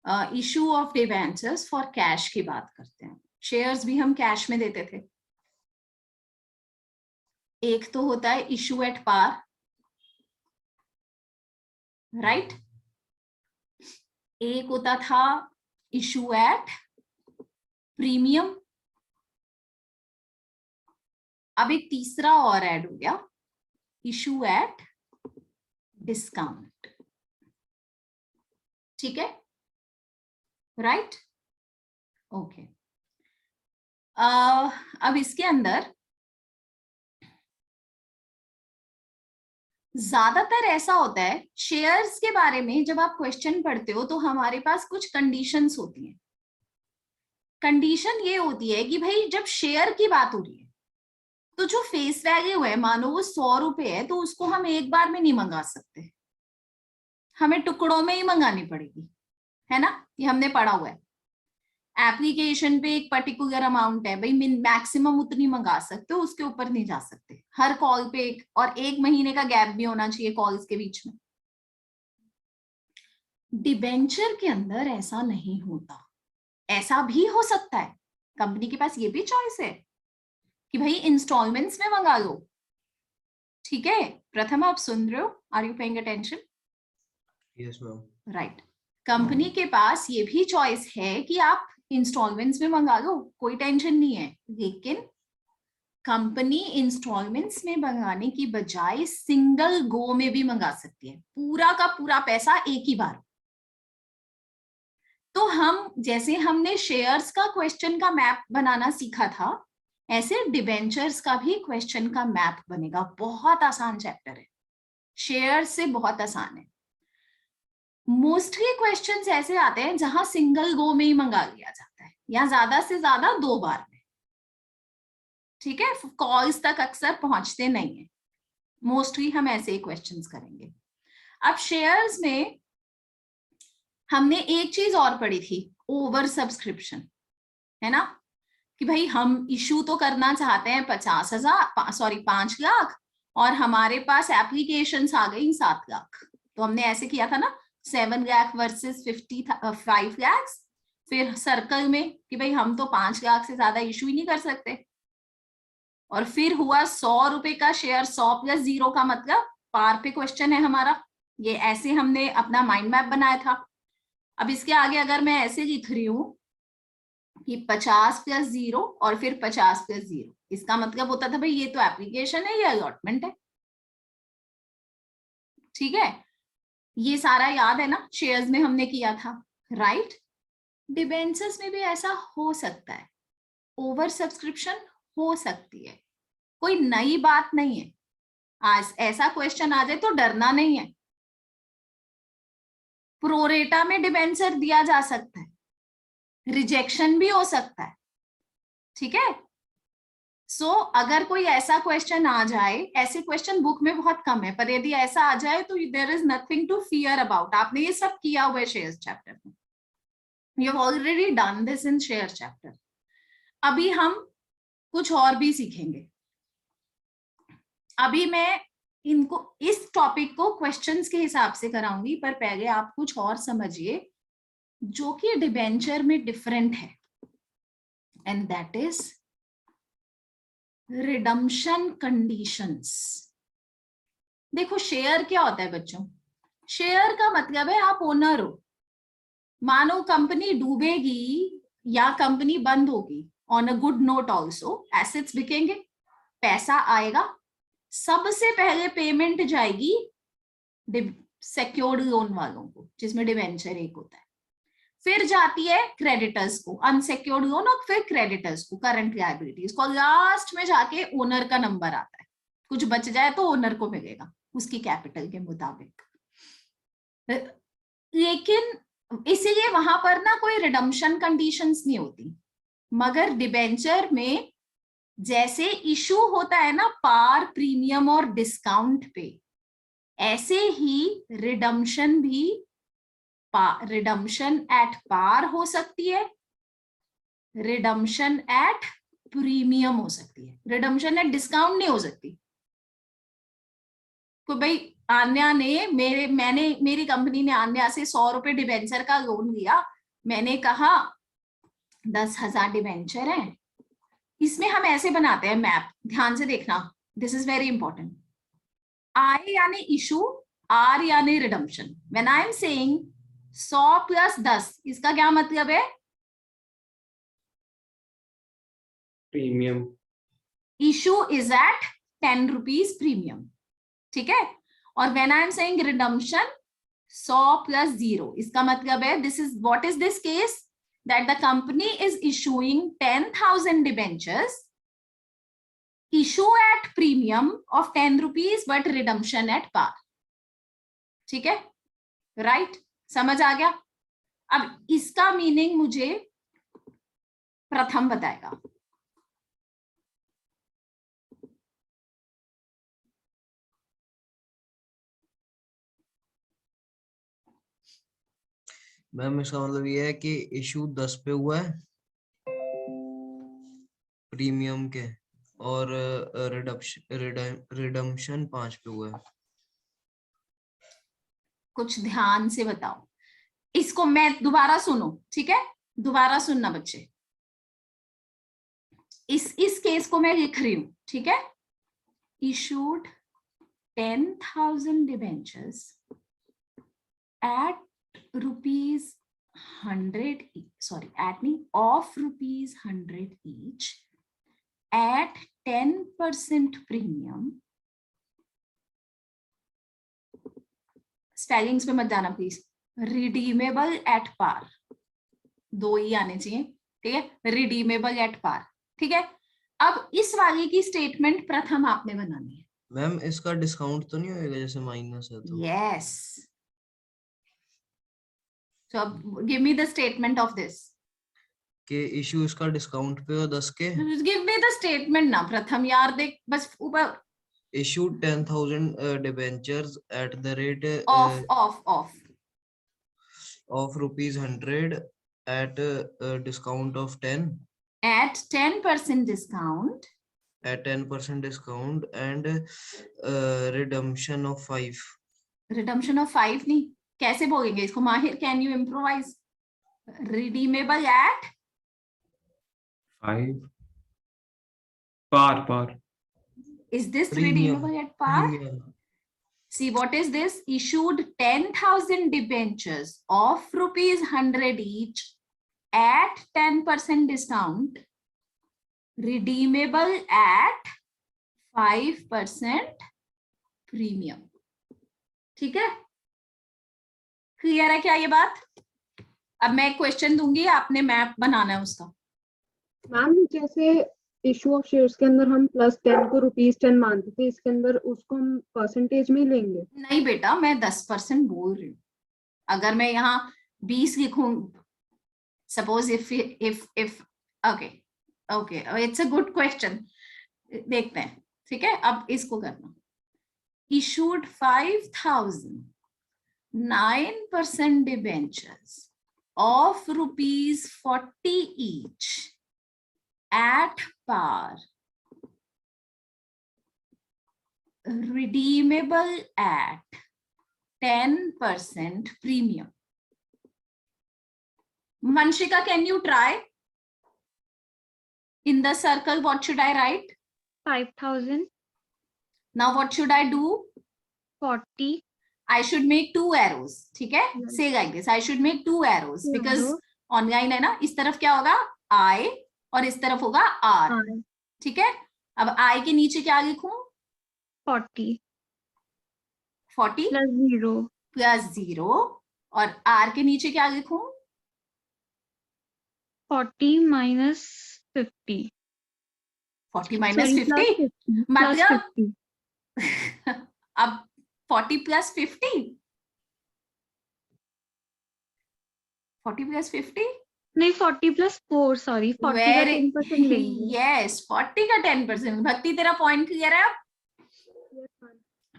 Issue of debentures for cash की बात करते हैं। शेयर्स भी हम कैश में देते थे। एक तो होता है इशू एट पार, राइट, एक होता था इशू एट प्रीमियम, अब एक तीसरा और ऐड हो गया, इशू एट डिस्काउंट। ठीक है, राइट, ओके। अब इसके अंदर ज्यादातर ऐसा होता है शेयर्स के बारे में, जब आप क्वेश्चन पढ़ते हो तो हमारे पास कुछ कंडीशंस होती हैं। कंडीशन ये होती है कि भाई जब शेयर की बात हो रही है तो जो फेस वैल्यू है, मानो वो 100 रुपए है, तो उसको हम एक बार में नहीं मंगा सकते, हमें टुकड़ों में ही मंगानी पड़ेगी, है ना, ये हमने पढ़ा हुआ है। एप्लीकेशन पे एक पर्टिकुलर अमाउंट है भाई, मैक्सिमम उतनी मंगा सकते हो, उसके ऊपर नहीं जा सकते। हर कॉल पे एक, और 1 महीने का गैप भी होना चाहिए कॉल्स के बीच में। डिबेंचर के अंदर ऐसा नहीं होता। ऐसा भी हो सकता है, कंपनी के पास ये भी चॉइस है कि भाई इंस्टॉलमेंट्स में मंगा लो। ठीक है, प्रथम आप सुन रहे हो? Are you paying attention? Yes ma'am. Right, company के पास ये भी चॉइस है कि आप इंस्टॉलमेंट्स में मंगा लो, कोई टेंशन नहीं है, लेकिन कंपनी इंस्टॉलमेंट्स में मंगाने की बजाय सिंगल गो में भी मंगा सकती है, पूरा का पूरा पैसा एक ही बार। तो हम, जैसे हमने शेयर्स का क्वेश्चन का मैप बनाना सीखा था, ऐसे डिबेंचर्स का भी क्वेश्चन का मैप बनेगा। बहुत आसान चैप्टर है, शेयर्स से बहुत आसान है। मोस्टली क्वेश्चंस ऐसे आते हैं जहां सिंगल गो में ही मंगा लिया जाता है, या ज्यादा से ज्यादा 2 बार में। ठीक है, कॉल्स तक अक्सर पहुंचते नहीं है, मोस्टली हम ऐसे ही क्वेश्चंस करेंगे। अब शेयर्स में हमने एक चीज और पढ़ी थी, ओवर सब्सक्रिप्शन, है ना, कि भाई हम इशू तो करना चाहते हैं 5 लाख, और हमारे पास एप्लीकेशंस आ गई 7 लाख। तो हमने ऐसे किया था ना, 7 लाख वर्सेस 5 लाख, फिर सर्कल में कि भाई हम तो 5 लाख से ज्यादा इशू ही नहीं कर सकते, और फिर हुआ 100 रुपए का शेयर, 100 प्लस 0 का मतलब पार पे क्वेश्चन है हमारा। ये ऐसे हमने अपना माइंड मैप बनाया था। अब इसके आगे अगर मैं ऐसे लिख रही हूं कि 50 प्लस 0 और फिर 50 प्लस 0, इसका मतलब होता था भाई ये तो एप्लीकेशन है, ये अलॉटमेंट है। ठीक है, ये सारा याद है ना, शेयर्स में हमने किया था, राइट। डिबेंचर्स में भी ऐसा हो सकता है, ओवर सब्सक्रिप्शन हो सकती है, कोई नई बात नहीं है। आज ऐसा क्वेश्चन आ जाए तो डरना नहीं है। प्रोरेटा में डिबेंचर दिया जा सकता है, रिजेक्शन भी हो सकता है। ठीक है, सो अगर कोई ऐसा क्वेश्चन आ जाए, ऐसे क्वेश्चन बुक में बहुत कम है, पर यदि ऐसा आ जाए तो there is nothing to fear about. आपने ये सब किया हुआ है शेयर्स चैप्टर में, you have already done this in share chapter. अभी हम कुछ और भी सीखेंगे। अभी मैं इनको, इस टॉपिक को क्वेश्चंस के हिसाब से कराऊंगी, पर पहले आप कुछ और समझिए जो कि डिबेंचर में डिफरेंट है, and that is redemption conditions. देखो शेयर क्या होता है बच्चों, शेयर का मतलब है आप ओनर हो। मानो कंपनी डूबेगी या कंपनी बंद होगी, on a good note also, assets बिकेंगे, पैसा आएगा, सबसे पहले पेमेंट जाएगी सेक्योर्ड लोन वालों को, जिसमें डिवेंचर एक होता है, फिर जाती है क्रेडिटर्स को, अनसेक्योर्ड लोन, और फिर क्रेडिटर्स को, करंट लायबिलिटीज को, लास्ट में जाके ओनर का नंबर आता है। कुछ बच जाए तो ओनर को मिलेगा उसकी कैपिटल के मुताबिक। लेकिन इसीलिए वहां पर ना कोई रिडम्पशन कंडीशंस नहीं होती, मगर डिबेंचर में जैसे इशू होता है ना पार, प्रीमियम और डिस्काउंट पे, ऐसे ही रिडम्पशन भी, रिडम्पशन एट पार हो सकती है, रिडम्पशन एट प्रीमियम हो सकती है, रिडम्पशन एट डिस्काउंट नहीं हो सकती। तो भाई आन्या ने मेरी कंपनी ने आन्या से 100 रुपए डिबेंचर का लोन लिया। मैंने कहा 10,000 डिबेंचर है। इसमें हम ऐसे बनाते हैं मैप, ध्यान से देखना, this is very important. I यानी इशू, आर यानी redemption. When I am saying 100 plus 10, इसका क्या मतलब है? Premium. Issue is at 10 rupees premium, ठीक है। और when I am saying redemption 100 plus 0, इसका मतलब है this is what is this case, that the company is issuing 10,000 debentures, issue at premium of 10 rupees but redemption at par, ठीक है, right? समझ आ गया? अब इसका मीनिंग मुझे प्रथम बताएगा। मैम इसका मतलब ये है कि इशू 10 पे हुआ है प्रीमियम के, और रिडम्पशन 5 पे हुआ है। कुछ ध्यान से बताओ, इसको मैं दोबारा सुनो, ठीक है, दोबारा सुनना बच्चे। इस केस को मैं लिख रही हूं, ठीक है। Issued 10,000 debentures at rupees 100, sorry, at नहीं, of rupees 100 each at 10% premium। Spellings पे मत जाना प्लीज। रिडीमेबल एट पार, 2 ही आने चाहिए, ठीक है, रिडीमेबल एट पार, ठीक है। अब इस वाले की स्टेटमेंट प्रथम आपने बनानी है। मैम इसका डिस्काउंट तो नहीं होएगा जैसे माइनस है तो? Yes, so give me the statement of this। कि इशू इसका डिस्काउंट पे हो 10 के। give me the statement ना प्रथम, यार देख बस ऊपर। issued 10,000 debentures at the rate of rupees 100 at discount of 10, at 10% discount, at 10% discount, and redemption of 5। redemption of 5 नहीं, कैसे बोलेंगे इसको माहिर? Can you improvise? redeemable at 5 par। is this Premium, redeemable at par? premium। See, what is this? Issued 10,000 debentures of rupees 100 each at 10% discount, redeemable at 5% premium, ठीक है, clear है क्या ये बात? अब मैं क्वेश्चन दूंगी, आपने मैप बनाना है उसका। मैम जैसे इशू ऑफ शेयर्स के अंदर हम +10 को ₹10 मानते थे, इसके अंदर उसको हम परसेंटेज में ही लेंगे? नहीं बेटा, मैं 10% बोल रही हूँ। अगर मैं यहाँ 20 लिखूं, suppose if okay it's a good question, देखते हैं, ठीक है। अब इसको करना, issued 5,000 9% debentures of rupees 40 each at par, redeemable at 10% premium। Manshika, can you try? In the circle, what should I write? 5,000, Now what should I do? 40, I should make 2 arrows, ठीक है? Yes. Say like this, I should make 2 arrows Two because arrows. online है ना, इस तरफ क्या होगा? I और इस तरफ होगा R, R, ठीक है। अब I के नीचे क्या लिखूं? 40 40 +0, प्लस 0, और R के नीचे क्या लिखूं? 40 minus 50. 40 minus Sorry, 50 +50. मतलब +50. अब 40 plus 50, 40 plus 50, नहीं 40 + 4, सॉरी 40 का 10% लेंगे। यस 40 का 10%। भक्ति तेरा पॉइंट क्लियर है?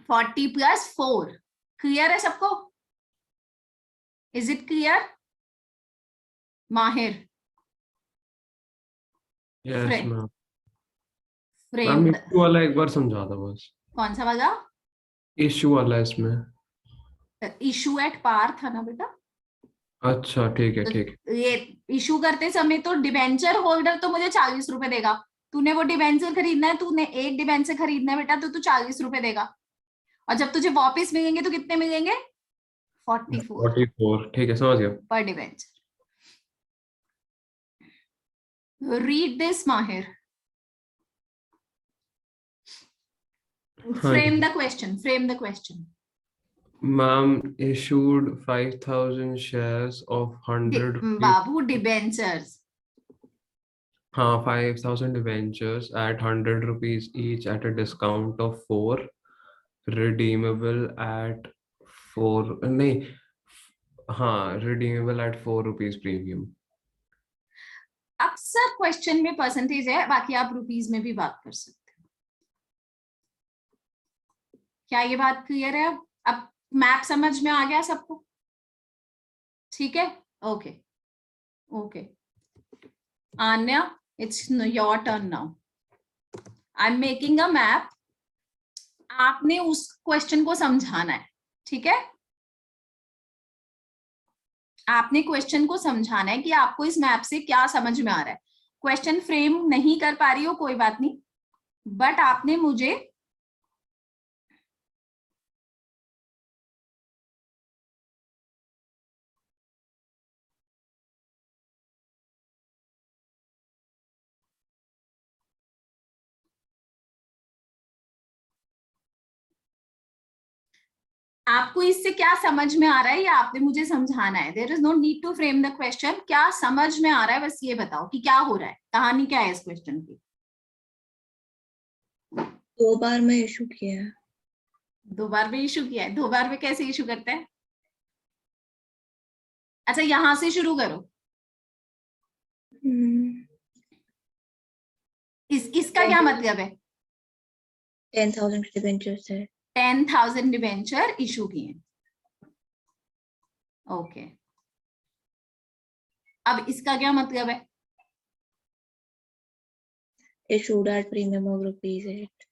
40 plus 4 क्लियर है सबको? Is it clear? Mahir yes Friend. Ma'am. Framed, issue वाला एक बार समझा दो बस। कौन सा वाला? इशू वाला है इसमें। इशू एट पार था ना बेटा, अच्छा ठीक है तो ठीक है। ये इशू करते समय तो डिबेंचर होल्डर तो मुझे 40 रुपए देगा। तूने वो डिबेंचर खरीदना है, तूने एक डिबेंचर खरीदना है बेटा, तो तू 40 रुपए देगा। और जब तुझे वापस मिलेंगे तो कितने मिलेंगे? 44 44 ठीक है, समझ गया। पर डिबेंचर। रीड दिस माहिर, हाँ फ्रेम जी। The question, frame the question. Ma'am issued 5,000 shares of 100 rupees. बाबू डिबेंचर्स, हाँ, 5,000 debentures at 100 rupees each at a discount of 4, redeemable at 4, नहीं, हाँ, redeemable at 4 rupees premium. अक्सर क्वेश्चन में परसेंटेज है, बाकी आप रुपीज में भी बात कर सकते हो। क्या ये बात क्लियर है? अब मैप समझ में आ गया सबको? ठीक है, okay okay. Anya, it's your turn now. I am making a map, आपने उस क्वेश्चन को समझाना है, ठीक है? आपने क्वेश्चन को समझाना है कि आपको इस मैप से क्या समझ में आ रहा है। क्वेश्चन फ्रेम नहीं कर पा रही हो कोई बात नहीं, बट आपने मुझे आपको इससे क्या समझ में आ रहा है ये आपने मुझे समझाना है। There is no need to frame the question, क्या समझ में आ रहा है बस ये बताओ कि क्या हो रहा है, कहानी क्या है इस क्वेश्चन की। 2 बार में इशू किया है। 2 बार में इशू किया है? 2 बार में कैसे इशू करते हैं? अच्छा यहां से शुरू करो। इसका क्या मतलब है? 10,000 डिबेंचर्स है। 10,000 डिबेंचर इशू किए। ओके, अब इसका क्या मतलब है? Issued at premium of ₹8.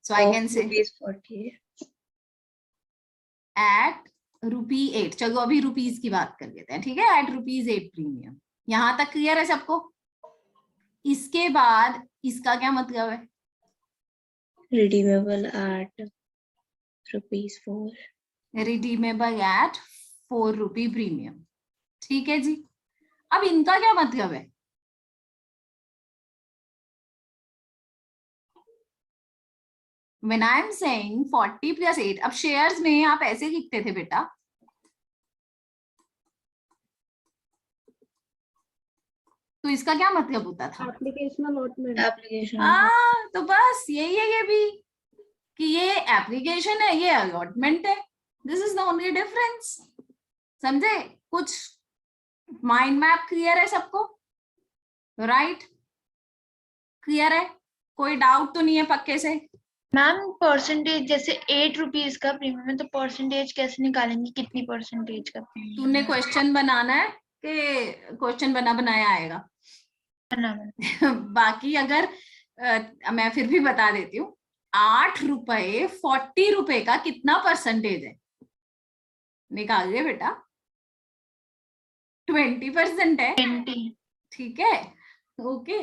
So I Of can say ₹48. Eight ₹8। चलो अभी रुपीज की बात कर लेते हैं, ठीक है? At ₹8 premium. यहां तक क्लियर है सबको? इसके बाद इसका क्या मतलब है? Redeemable at ₹4. Redeemable eight ₹4 premium. ठीक है जी, अब इनका क्या मतलब है? When I am saying 40 + 8, अब शेयर्स में आप ऐसे लिखते थे बेटा, तो इसका क्या मतलब होता था? Application allotment. Application. तो बस यही है ये भी, कि ये एप्लीकेशन है, ये अलॉटमेंट है। This is the only difference. समझे? कुछ माइंड मैप क्लियर है सबको? राइट, क्लियर है? कोई डाउट तो नहीं है पक्के से? मैम परसेंटेज जैसे 8 रुपीज का प्रीमियम है तो परसेंटेज कैसे निकालेंगे, कितनी परसेंटेज का तूने प्रीमियम क्वेश्चन बनाना है कि क्वेश्चन बना बनाया आएगा? है? बाकी अगर मैं फिर भी बता देती हूँ, 8 रुपए 40 रुपए का कितना परसेंटेज है? निकालिए बेटा, 20% है। 20। ठीक है, ओके।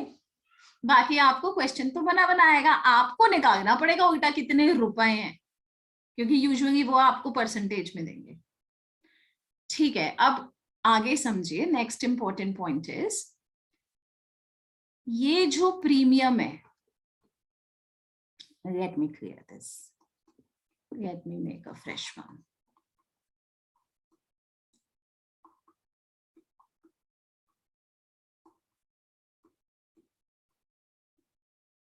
बाकी आपको क्वेश्चन तो बना बनाएगा, आपको निकालना पड़ेगा उल्टा कितने रुपए हैं, क्योंकि यूजुअली वो आपको परसेंटेज में देंगे। ठीक है, अब आगे समझिए। नेक्स्ट इंपॉर्टेंट पॉइंट इज, ये जो प्रीमियम है, let me clear this, let me make a fresh one.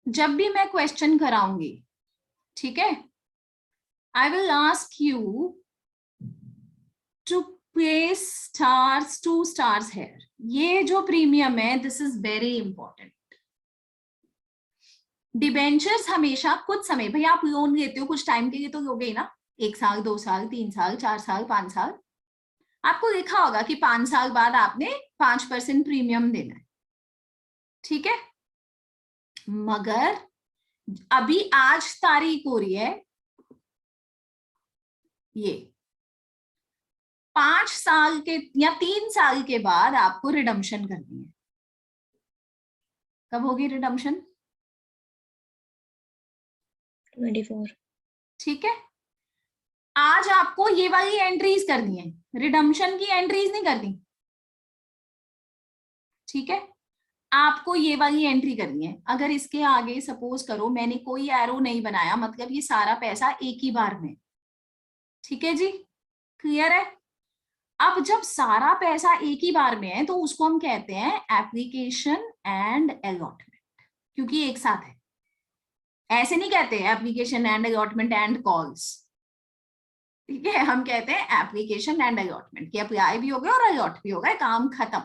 जब भी मैं क्वेश्चन कराऊंगी, ठीक है, I will ask you to place stars, 2 stars here. ये जो प्रीमियम है, this is very important. Debentures हमेशा कुछ समय, भाई आप लोन लेते हो कुछ टाइम के लिए तो लोगे ही ना, 1 साल 2 साल 3 साल 4 साल 5 साल। आपको लिखा होगा कि 5 साल बाद आपने 5% प्रीमियम देना है, ठीक है? मगर अभी आज तारीख हो रही है ये 5 साल के या 3 साल के बाद आपको रिडम्पशन करनी है। कब होगी रिडम्पशन? 24. ठीक है, आज आपको ये वाली एंट्रीज करनी है, रिडम्पशन की एंट्रीज नहीं करनी। ठीक है, आपको ये वाली एंट्री करनी है। अगर इसके आगे सपोज करो मैंने कोई एरो नहीं बनाया, मतलब ये सारा पैसा एक ही बार में। ठीक है जी, क्लियर है? अब जब सारा पैसा एक ही बार में है तो उसको हम कहते हैं एप्लीकेशन एंड अलॉटमेंट, क्योंकि एक साथ है। ऐसे नहीं कहते application and allotment and calls. ठीक है, हम कहते हैं एप्लीकेशन एंड अलॉटमेंट, कि अप्लाई भी हो गया और अलॉट भी हो गया, काम खत्म,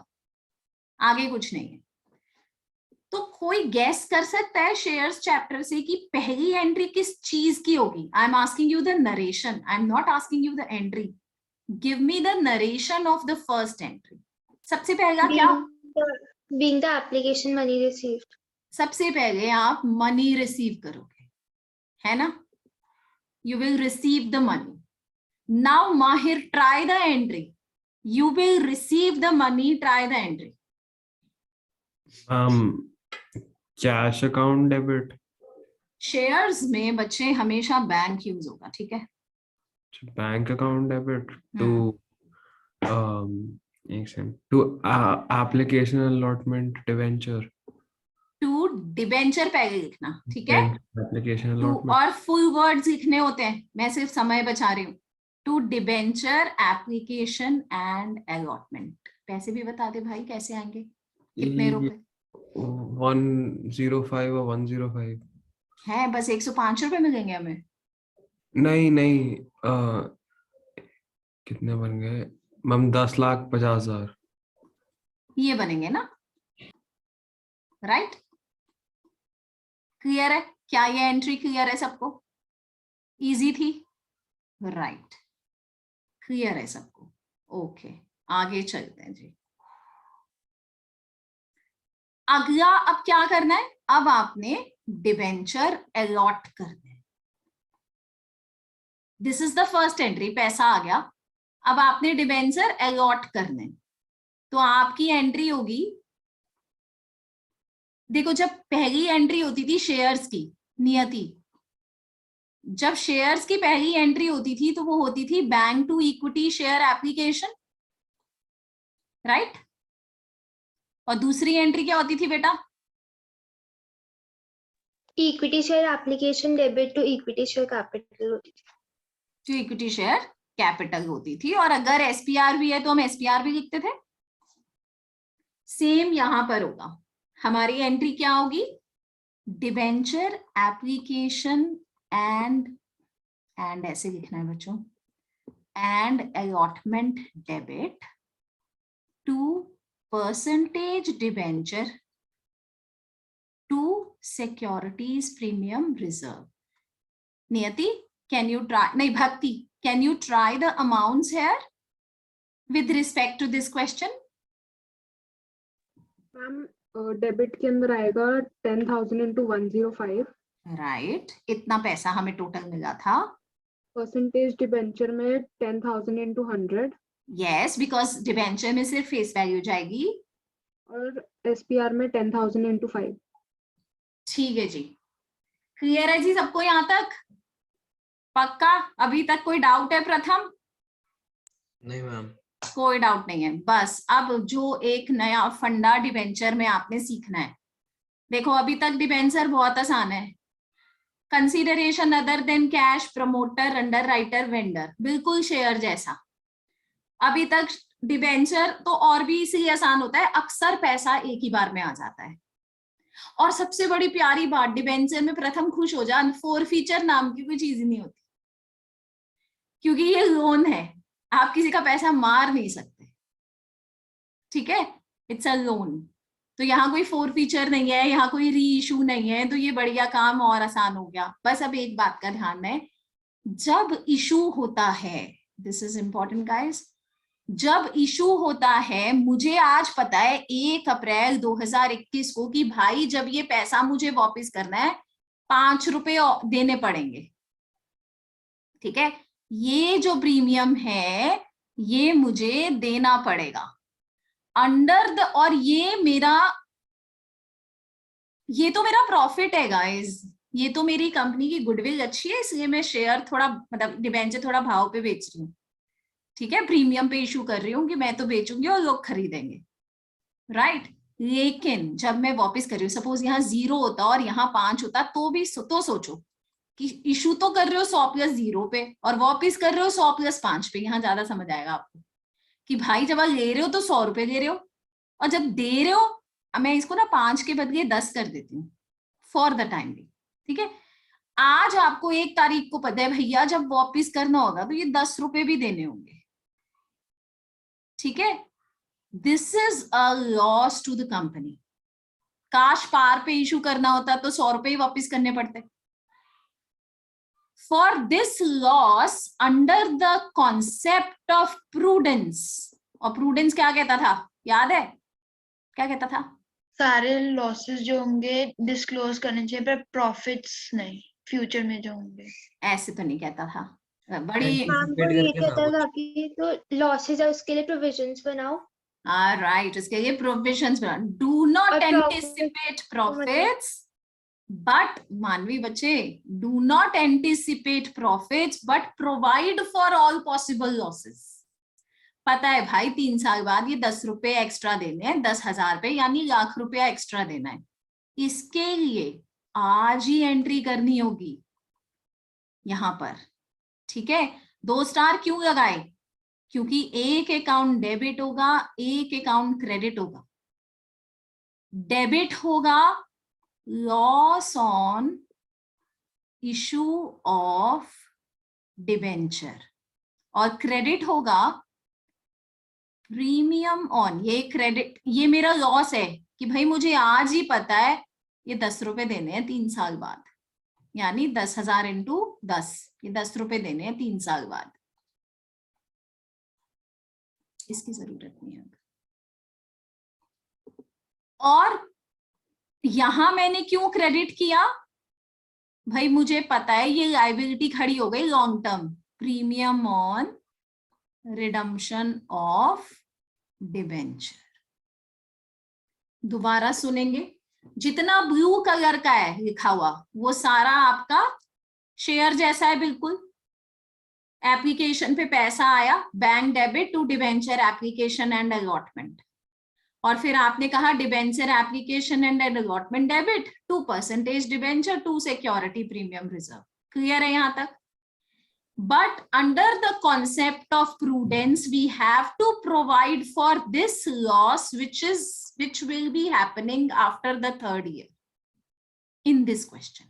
आगे कुछ नहीं है। तो कोई गैस कर सकता है शेयर्स चैप्टर से कि पहली एंट्री किस चीज की होगी? I am asking you the narration, I am not asking you the entry. Give me the narration of the first entry. सबसे पहला क्या? Being the application money received. सबसे पहले आप मनी रिसीव करोगे, है ना? You will receive the money. Now Mahir, try the entry. You will receive the money, try the entry. Cash account debit. Shares में बच्चे हमेशा बैंक यूज होगा, ठीक है? Bank account debit to to application allotment debenture. To debenture पहले लिखना, ठीक है? एप्लीकेशन टू अलॉटमेंट और फुल वर्ड्स लिखने होते हैं, मैं सिर्फ समय बचा रही हूँ। To debenture, application and allotment. पैसे भी बता दे भाई, कैसे आएंगे, कितने रुपए 105 और 105 है? बस 105 रुपए मिलेंगे हमें? नहीं कितने बन गए मैम? 10,50,000 ये बनेंगे ना, राइट? क्लियर है? क्या ये एंट्री क्लियर है सबको? इजी थी, राइट? क्लियर है सबको? ओके, आगे चलते हैं जी। अगला अब क्या करना है? अब आपने डिबेंचर अलॉट करना है। This is the first entry, पैसा आ गया। अब आपने डिबेंचर अलॉट करने, तो आपकी एंट्री होगी, देखो जब पहली एंट्री होती थी शेयर्स की, नियति, जब शेयर्स की पहली एंट्री होती थी तो वो होती थी bank to equity share application, right? और दूसरी एंट्री क्या होती थी बेटा? Equity share application debit to equity share capital होती थी। जो इक्विटी शेयर कैपिटल होती थी, और अगर एसपीआर भी है तो हम एसपीआर भी लिखते थे। सेम यहां पर होगा, हमारी एंट्री क्या होगी? डिबेंचर एप्लीकेशन एंड ऐसे लिखना है बच्चों, and allotment debit to percentage debenture to securities premium reserve. Niyati, can you try, नहीं Bhakti, can you try the amounts here with respect to this question? Ma'am debit के अंदर आएगा 10,000 into 105। राइट, इतना पैसा हमें टोटल मिला था। परसेंटेज डिबेंचर में 10,000 into 100 यस, बिकॉज डिबेंचर में सिर्फ फेस वैल्यू जाएगी। और एसपीआर में 10,000 into 5। ठीक है जी, क्लियर है जी सबको यहाँ तक? पक्का? अभी तक कोई डाउट है प्रथम? नहीं मैम। कोई डाउट नहीं है। बस अब जो एक नया फंडा डिबेंचर में आपने सीखना है, देखो अभी तक डिबेंचर बहुत आसान है। Consideration other than cash, promoter, under writer, vendor, बिल्कुल शेयर जैसा। अभी तक डिबेंचर तो और भी इसलिए आसान होता है, अक्सर पैसा एक ही बार में आ जाता है। और सबसे बड़ी प्यारी बात, डिबेंचर में प्रथम खुश हो जा, फोर फीचर नाम की कोई चीज ही नहीं होती, क्योंकि ये लोन है, आप किसी का पैसा मार नहीं सकते। ठीक है, इट्स अ लोन। तो यहाँ कोई फोर फीचर नहीं है, यहाँ कोई री इशू नहीं है, तो ये बढ़िया काम और आसान हो गया। बस अब एक बात का ध्यान है, जब इशू होता है, दिस इज इंपॉर्टेंट गाइस, जब इशू होता है, मुझे आज पता है 1 अप्रैल 2021 को कि भाई जब ये पैसा मुझे वापस करना है 5 रुपए देने पड़ेंगे। ठीक है, ये जो प्रीमियम है ये मुझे देना पड़ेगा अंडर द, और ये तो मेरा प्रॉफिट है गाइस, ये तो मेरी कंपनी की गुडविल अच्छी है, इसलिए मैं शेयर थोड़ा मतलब डिबेंचर थोड़ा भाव पे बेच रही हूँ, ठीक है, प्रीमियम पे इशू कर रही हूँ कि मैं तो बेचूंगी और लोग खरीदेंगे, राइट। लेकिन जब मैं वापस कर रही हूँ, सपोज यहाँ 0 होता और यहाँ 5 होता तो भी तो सोचो कि इशू तो कर रहे हो 100 + 0 पे और वापस कर रहे हो 100 + 5 पे, यहाँ ज्यादा समझ आएगा आपको कि भाई जब आप ले रहे हो तो 100 रुपए ले रहे हो और जब दे रहे हो, मैं इसको ना 5 के बदले 10 कर देती हूँ फॉर द टाइम भी, ठीक है। आज आपको 1 तारीख को पता है भैया जब वापिस करना होगा तो ये 10 रुपए भी देने होंगे, ठीक है। This is a loss to the company. काश पार पे इशू करना होता तो 100 रुपए ही वापिस करने पड़ते। For this loss under the concept of prudence, और प्रूडेंस क्या कहता था, याद है क्या कहता था? सारे लॉसेस जो होंगे डिस्क्लोज करने चाहिए पर प्रॉफिट्स नहीं, फ्यूचर में जो होंगे। ऐसे तो नहीं कहता था, बड़ी मैम वो ये कहता था कि तो लॉसेस है उसके लिए प्रोविजंस बनाओ। राइट, इसके लिए प्रोविजंस बना, do not anticipate profits but, मानवी बच्चे, do not anticipate profits but provide for all possible losses. पता है भाई 3 साल बाद ये 10 रुपए एक्स्ट्रा देने हैं, 10,000 रुपए यानी लाख रुपया एक्स्ट्रा देना है, इसके लिए आज ही एंट्री करनी होगी यहां पर, ठीक है। 2 स्टार क्यों लगाए? क्योंकि एक अकाउंट डेबिट होगा, एक अकाउंट क्रेडिट होगा। डेबिट होगा loss on issue of debenture और क्रेडिट होगा प्रीमियम ऑन, ये क्रेडिट, ये मेरा लॉस है कि भाई मुझे आज ही पता है ये 10 रुपए देने हैं 3 साल बाद, यानी 10,000 × 10, ये 10 रुपए देने हैं 3 साल बाद, इसकी जरूरत नहीं है। और यहां मैंने क्यों क्रेडिट किया? भाई मुझे पता है ये लायबिलिटी खड़ी हो गई long term, premium on redemption of debenture. दोबारा सुनेंगे, जितना ब्लू कलर का है लिखा हुआ वो सारा आपका शेयर जैसा है बिल्कुल। एप्लीकेशन पे पैसा आया, bank debit to debenture application and allotment, और फिर आपने कहा debenture application and allotment debit 2% debenture to security premium reserve. Clear है यहां तक? But under the concept of prudence, we have to provide for this loss, which will be happening after the 3rd year in this question.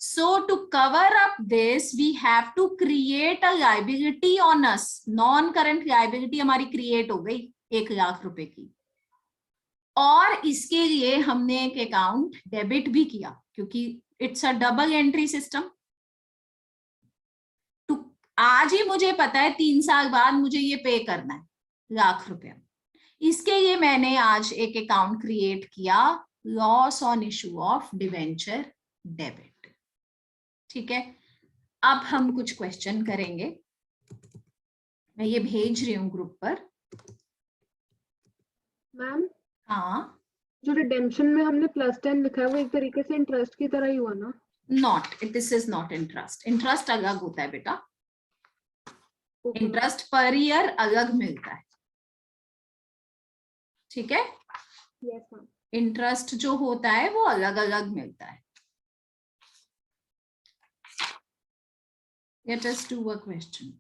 So to cover up this, we have to create a liability on us. Non-current liability हमारी create हो गई 1 लाख रुपए की, और इसके लिए हमने एक अकाउंट डेबिट भी किया क्योंकि it's a double entry system. आज ही मुझे पता है 3 साल बाद मुझे ये पे करना है लाख रुपया, इसके लिए मैंने आज एक अकाउंट क्रिएट किया loss on issue of debenture debit, ठीक है। अब हम कुछ क्वेश्चन करेंगे, मैं ये भेज रही हूँ ग्रुप पर। मैम हाँ, जो रिडेम्पशन में हमने +10 लिखा है वो एक तरीके से इंटरेस्ट की तरह ही हुआ ना? Not, this is not interest. Interest अलग होता है बेटा, इंटरेस्ट पर ईयर अलग मिलता है, ठीक है। Yes ma'am. इंटरेस्ट जो होता है वो अलग अलग मिलता है। Let us do a question.